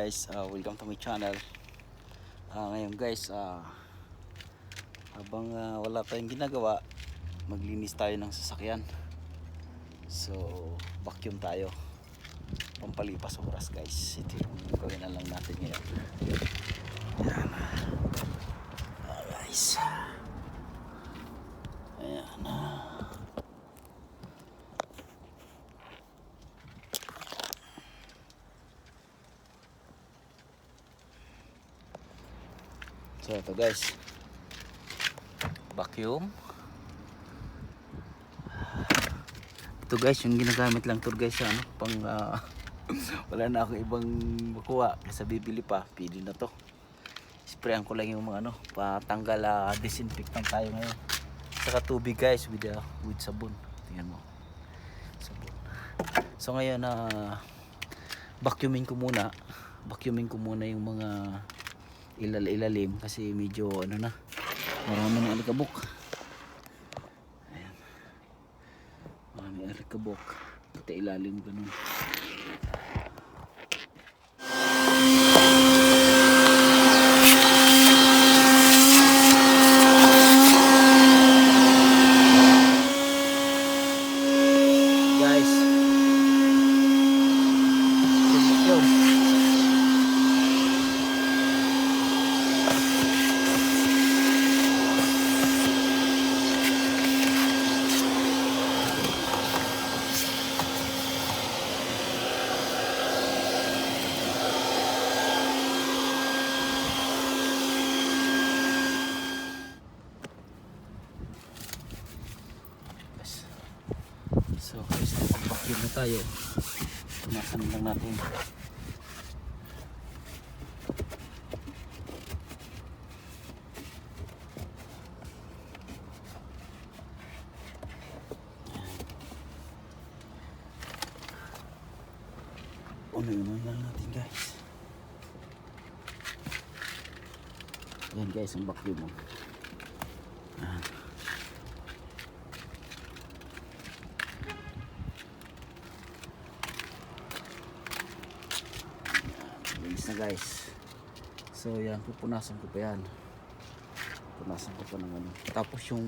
guys, welcome to my channel. Ngayon guys, habang wala tayong ginagawa, maglinis tayo ng sasakyan. So vacuum tayo, pampalipas oras guys. Ito yung gawin na lang natin ngayon. Ayan. Guys, ayan. So ito guys, vacuum. Ito guys, yung ginagamit lang to guys, ano, pang wala na ako ibang makuha kasi bibili pa, pwede na to. Sprayan ko lang yung mga ano, patanggal, disinfectant tayo ngayon. Saka tubig guys, with sabon. Tingnan mo, sabon. So ngayon vacuumin ko muna yung mga ilalim kasi medyo ano na, marami ng alikabok. Ayan, marami alikabok pati ilalim ganun. Guys, so guys, vacuum na tayo. Tumasan lang natin. Unoy-unoy lang natin guys. Ayan guys, ang vacuum mo. Ayan. Linis na guys. So yan, pupunasan ko pa yan. Pupunasan ko pa ng ano. Tapos yung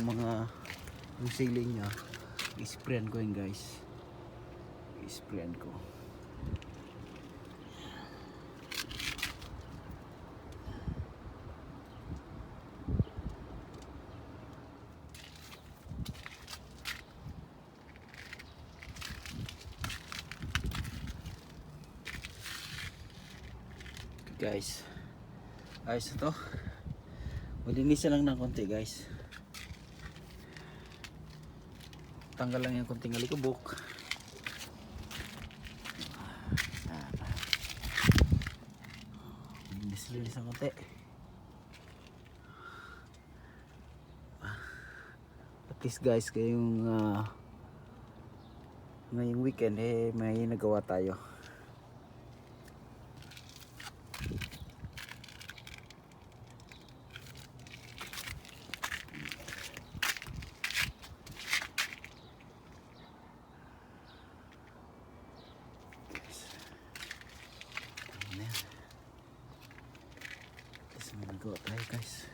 ceiling nya, i-sprayan ko yun guys. I-sprayan ko. Guys, ayos na to. Malinisan lang ng konti guys. Tanggal lang yung konting alikabok. Linis ng konti. At least guys, ngayong weekend may nagawa tayo. Nagawa tayo guys.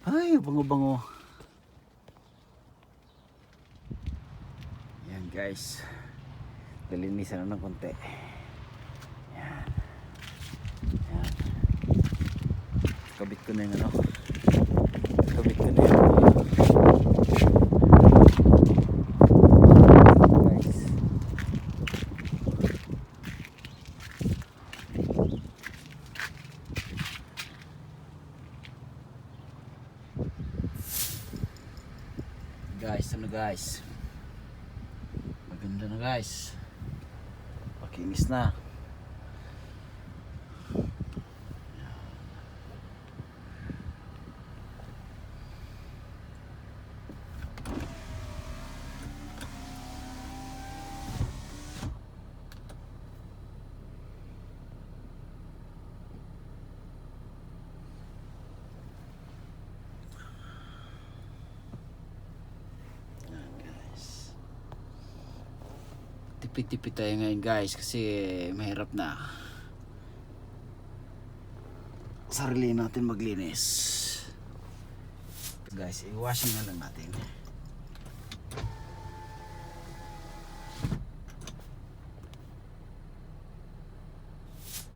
Ay, bango-bango. Yan guys, nalinisan na ng konti. Yan. Yan. Kabit ko na yung ano. Kabit ko na yung guys, ano guys, maganda na guys, pakinis na. Magtipid-tipid tayo ngayon guys kasi mahirap na. Sarili natin maglinis. Guys, i-washing na lang natin.